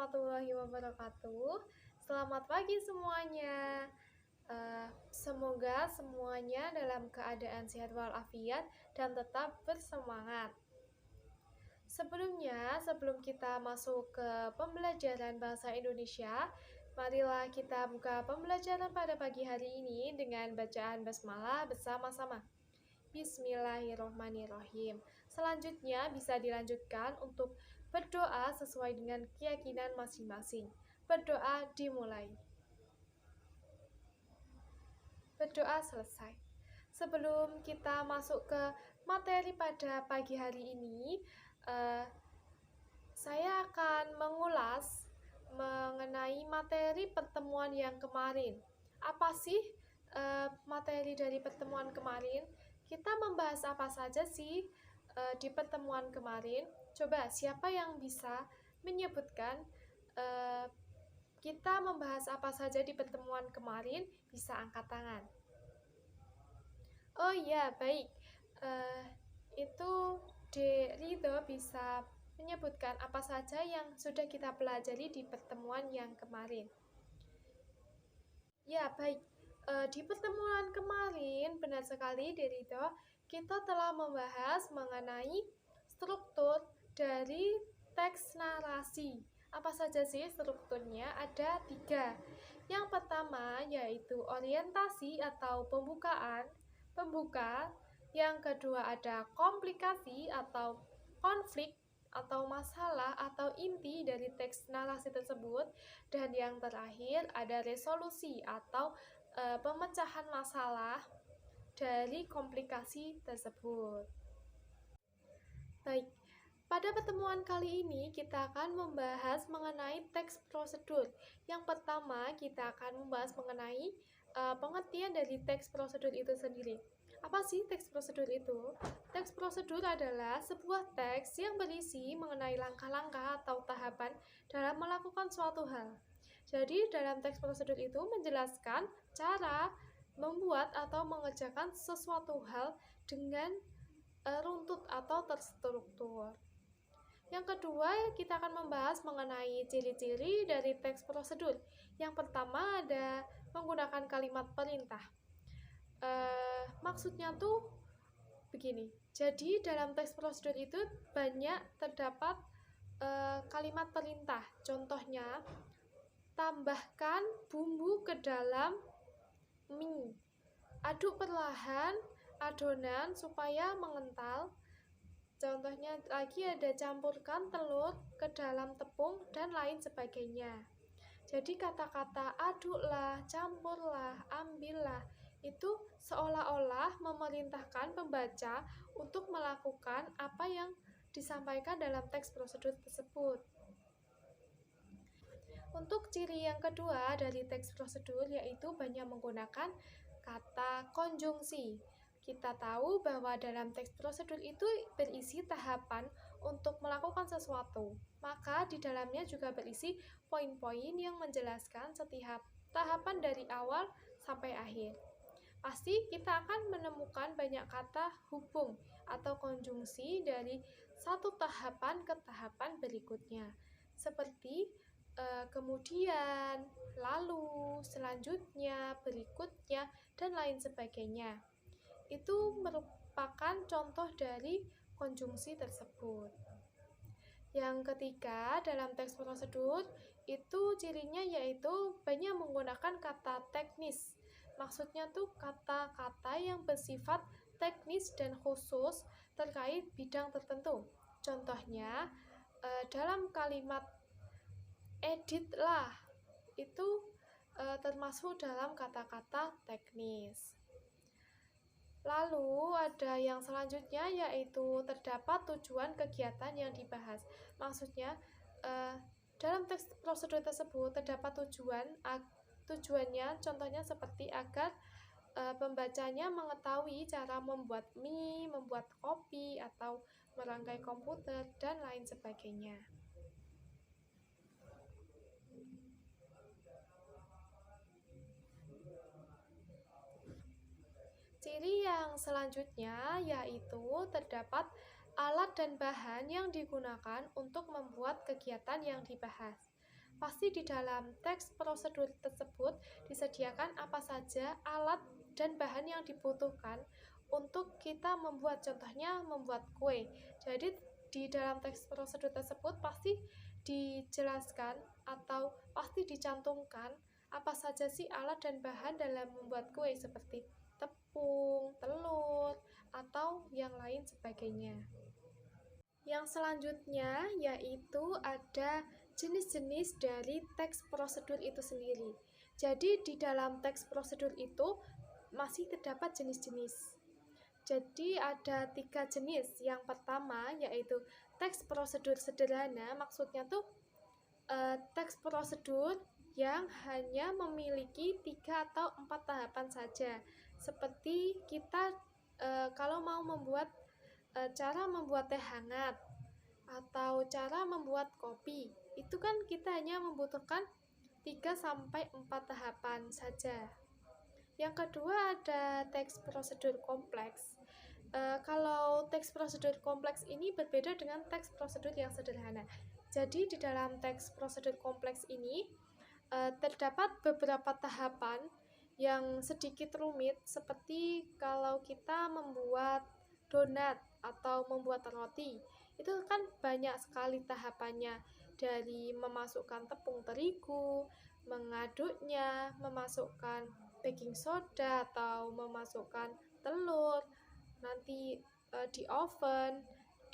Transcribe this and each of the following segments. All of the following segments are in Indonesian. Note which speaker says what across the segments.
Speaker 1: warahmatullahi wabarakatuh. Selamat pagi semuanya. Semoga semuanya dalam keadaan sehat walafiat dan tetap bersemangat. Sebelum kita masuk ke pembelajaran bahasa Indonesia, marilah kita buka pembelajaran pada pagi hari ini dengan bacaan basmalah bersama-sama. Bismillahirrohmanirrohim. Selanjutnya bisa dilanjutkan untuk berdoa sesuai dengan keyakinan masing-masing. Berdoa dimulai. Berdoa selesai. Sebelum kita masuk ke materi pada pagi hari ini, saya akan mengulas mengenai materi pertemuan yang kemarin. Apa sih materi dari pertemuan kemarin? Kita membahas apa saja sih di pertemuan kemarin? Coba siapa yang bisa menyebutkan kita membahas apa saja di pertemuan kemarin? Bisa angkat tangan. Oh iya, baik. Itu Ridho bisa menyebutkan apa saja yang sudah kita pelajari di pertemuan yang kemarin. Ya, baik. Di pertemuan kemarin, benar sekali, Ridho, kita telah membahas mengenai struktur dari teks narasi. Apa saja sih strukturnya? Ada 3. Yang pertama yaitu orientasi atau pembuka. Yang kedua ada komplikasi atau konflik atau masalah atau inti dari teks narasi tersebut, dan yang terakhir ada resolusi atau pemecahan masalah dari komplikasi tersebut. Baik, pada pertemuan kali ini kita akan membahas mengenai teks prosedur. Yang pertama kita akan membahas mengenai pengertian dari teks prosedur itu sendiri. Apa sih teks prosedur itu? Teks prosedur adalah sebuah teks yang berisi mengenai langkah-langkah atau tahapan dalam melakukan suatu hal. Jadi, dalam teks prosedur itu menjelaskan cara membuat atau mengerjakan sesuatu hal dengan runtut atau terstruktur. Yang kedua, kita akan membahas mengenai ciri-ciri dari teks prosedur. Yang pertama ada menggunakan kalimat perintah. Maksudnya tuh begini. Jadi dalam teks prosedur itu banyak terdapat kalimat perintah. Contohnya, tambahkan bumbu ke dalam mie. Aduk perlahan adonan supaya mengental. Contohnya lagi ada campurkan telur ke dalam tepung dan lain sebagainya. Jadi kata-kata aduklah, campurlah, ambillah itu seolah-olah memerintahkan pembaca untuk melakukan apa yang disampaikan dalam teks prosedur tersebut. Untuk ciri yang kedua dari teks prosedur yaitu banyak menggunakan kata konjungsi. Kita tahu bahwa dalam teks prosedur itu berisi tahapan untuk melakukan sesuatu. Maka di dalamnya juga berisi poin-poin yang menjelaskan setiap tahapan dari awal sampai akhir. Pasti kita akan menemukan banyak kata hubung atau konjungsi dari satu tahapan ke tahapan berikutnya. Seperti kemudian, lalu, selanjutnya, berikutnya, dan lain sebagainya. Itu merupakan contoh dari konjungsi tersebut. Yang ketiga, dalam teks prosedur, itu cirinya yaitu banyak menggunakan kata teknis. Maksudnya tuh kata-kata yang bersifat teknis dan khusus terkait bidang tertentu. Contohnya, dalam kalimat editlah, itu termasuk dalam kata-kata teknis. Lalu ada yang selanjutnya yaitu terdapat tujuan kegiatan yang dibahas. Maksudnya dalam teks prosedur tersebut terdapat tujuannya, contohnya seperti agar pembacanya mengetahui cara membuat mie, membuat kopi, atau merangkai komputer, dan lain sebagainya. Ciri yang selanjutnya yaitu terdapat alat dan bahan yang digunakan untuk membuat kegiatan yang dibahas. Pasti di dalam teks prosedur tersebut disediakan apa saja alat dan bahan yang dibutuhkan untuk kita membuat, contohnya membuat kue. Jadi di dalam teks prosedur tersebut pasti dijelaskan atau pasti dicantumkan apa saja sih alat dan bahan dalam membuat kue, seperti tepung, telur, atau yang lain sebagainya. Yang selanjutnya yaitu ada jenis-jenis dari teks prosedur itu sendiri. Jadi di dalam teks prosedur itu masih terdapat jenis-jenis. Jadi ada 3 jenis. Yang pertama yaitu teks prosedur sederhana, maksudnya tuh teks prosedur yang hanya memiliki 3 atau 4 tahapan saja. Seperti kita kalau mau membuat cara membuat teh hangat atau cara membuat kopi, itu kan kita hanya membutuhkan 3 sampai 4 tahapan saja. Yang kedua ada teks prosedur kompleks. Kalau teks prosedur kompleks ini berbeda dengan teks prosedur yang sederhana. Jadi di dalam teks prosedur kompleks ini terdapat beberapa tahapan yang sedikit rumit, seperti kalau kita membuat donat atau membuat roti. Itu kan banyak sekali tahapannya, dari memasukkan tepung terigu, mengaduknya, memasukkan baking soda atau memasukkan telur, nanti di oven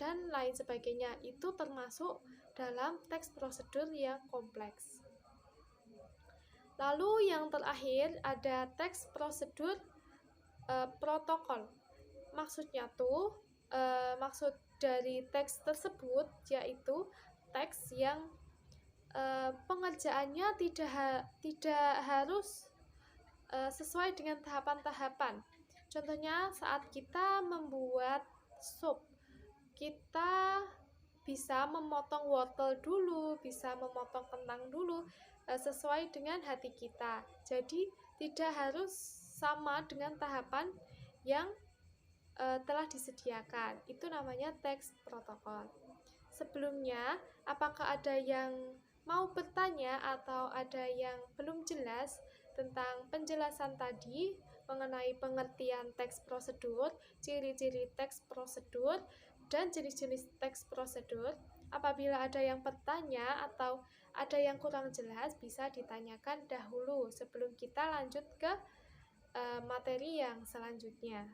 Speaker 1: dan lain sebagainya. Itu termasuk dalam teks prosedur yang kompleks. Lalu yang terakhir ada teks prosedur protokol. Maksudnya tuh maksud dari teks tersebut yaitu teks yang pengerjaannya tidak harus sesuai dengan tahapan-tahapan. Contohnya saat kita membuat sup, kita bisa memotong wortel dulu, bisa memotong kentang dulu, sesuai dengan hati kita. Jadi tidak harus sama dengan tahapan yang telah disediakan. Itu namanya teks protokol. Sebelumnya, apakah ada yang mau bertanya atau ada yang belum jelas tentang penjelasan tadi mengenai pengertian teks prosedur, ciri-ciri teks prosedur, dan jenis-jenis teks prosedur? Apabila ada yang bertanya atau ada yang kurang jelas, bisa ditanyakan dahulu sebelum kita lanjut ke materi yang selanjutnya.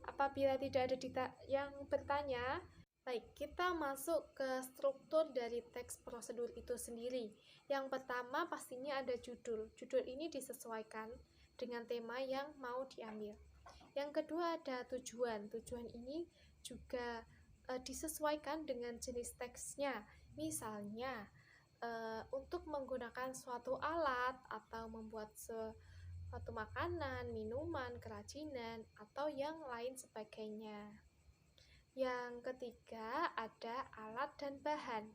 Speaker 1: Apabila tidak ada yang bertanya, baik, kita masuk ke struktur dari teks prosedur itu sendiri. Yang pertama pastinya ada judul. Judul ini disesuaikan dengan tema yang mau diambil. Yang kedua ada tujuan. Tujuan ini juga disesuaikan dengan jenis teksnya. Misalnya untuk menggunakan suatu alat atau membuat suatu makanan, minuman, kerajinan, atau yang lain sebagainya. Yang ketiga ada alat dan bahan.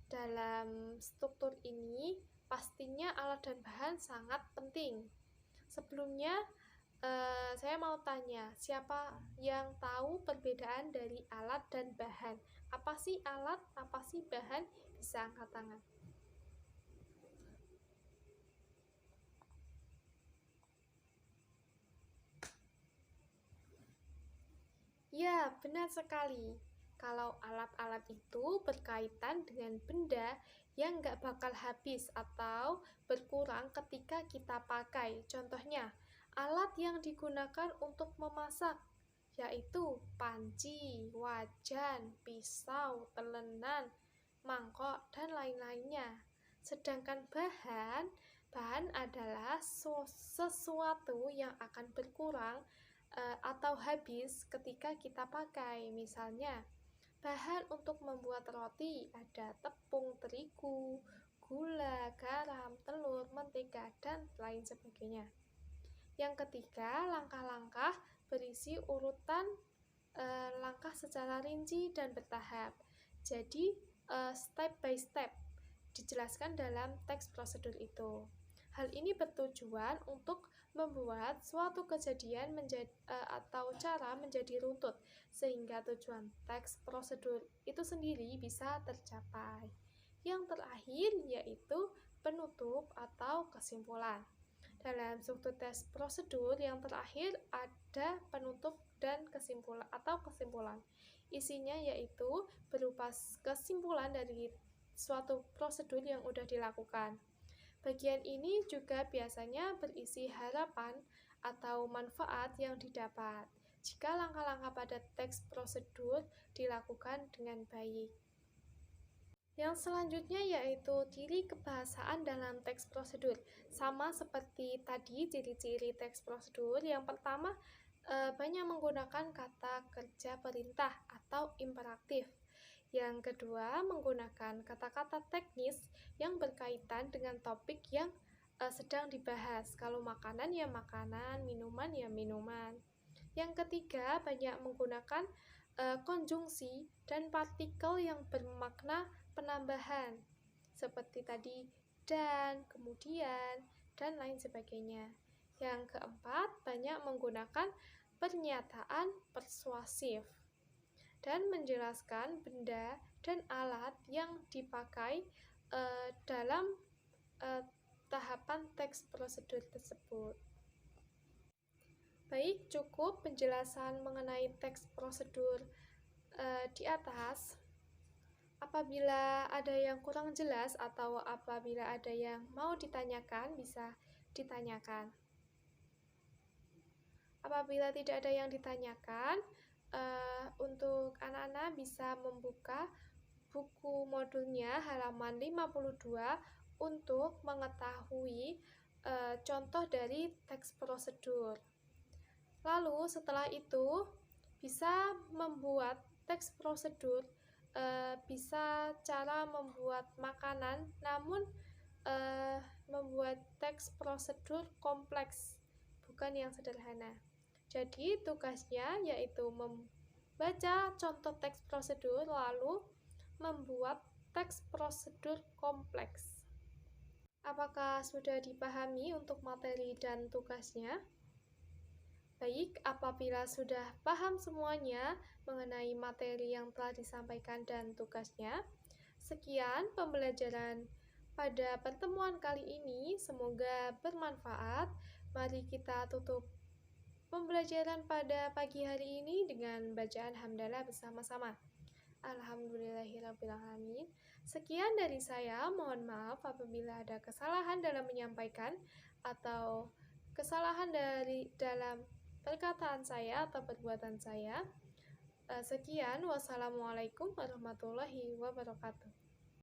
Speaker 1: Dalam struktur ini pastinya alat dan bahan sangat penting. Sebelumnya saya mau tanya, siapa yang tahu perbedaan dari alat dan bahan? Apa sih alat, apa sih bahan? Bisa angkat tangan. Ya, benar sekali. Kalau alat-alat itu berkaitan dengan benda yang nggak bakal habis atau berkurang ketika kita pakai. Contohnya, alat yang digunakan untuk memasak, yaitu panci, wajan, pisau, telenan, mangkok, dan lain-lainnya. Sedangkan bahan adalah sesuatu yang akan berkurang atau habis ketika kita pakai. Misalnya, bahan untuk membuat roti ada tepung terigu, gula, garam, telur, mentega, dan lain sebagainya. Yang ketiga, langkah-langkah berisi urutan langkah secara rinci dan bertahap. Jadi, step by step dijelaskan dalam teks prosedur itu. Hal ini bertujuan untuk membuat suatu kejadian atau cara menjadi runtut, sehingga tujuan teks prosedur itu sendiri bisa tercapai. yang terakhir yaitu penutup atau kesimpulan. Dalam struktur tes prosedur yang terakhir ada penutup dan kesimpulan atau kesimpulan. Isinya yaitu berupa kesimpulan dari suatu prosedur yang sudah dilakukan. Bagian ini juga biasanya berisi harapan atau manfaat yang didapat jika langkah-langkah pada teks prosedur dilakukan dengan baik. Yang selanjutnya yaitu ciri kebahasaan dalam teks prosedur. Sama seperti tadi ciri-ciri teks prosedur, yang pertama banyak menggunakan kata kerja perintah atau imperatif. Yang kedua, menggunakan kata-kata teknis yang berkaitan dengan topik yang sedang dibahas. Kalau makanan ya makanan, minuman ya minuman. Yang ketiga, banyak menggunakan konjungsi dan partikel yang bermakna penambahan, seperti tadi dan, kemudian, dan lain sebagainya. Yang keempat, banyak menggunakan pernyataan persuasif dan menjelaskan benda dan alat yang dipakai dalam tahapan teks prosedur tersebut. Baik, cukup penjelasan mengenai teks prosedur di atas. Apabila ada yang kurang jelas atau apabila ada yang mau ditanyakan, bisa ditanyakan. Apabila tidak ada yang ditanyakan, untuk anak-anak bisa membuka buku modulnya halaman 52 untuk mengetahui contoh dari teks prosedur. Lalu setelah itu bisa membuat teks prosedur, bisa cara membuat makanan, namun membuat teks prosedur kompleks, bukan yang sederhana. Jadi tugasnya yaitu membaca contoh teks prosedur lalu membuat teks prosedur kompleks. Apakah sudah dipahami untuk materi dan tugasnya? Baik, apabila sudah paham semuanya mengenai materi yang telah disampaikan dan tugasnya, sekian pembelajaran pada pertemuan kali ini. Semoga bermanfaat. Mari kita tutup pembelajaran pada pagi hari ini dengan bacaan hamdalah bersama-sama. Alhamdulillahirrabbilalamin. Sekian dari saya, mohon maaf apabila ada kesalahan dalam menyampaikan atau kesalahan dalam perkataan saya atau perbuatan saya. Sekian, wassalamualaikum warahmatullahi wabarakatuh.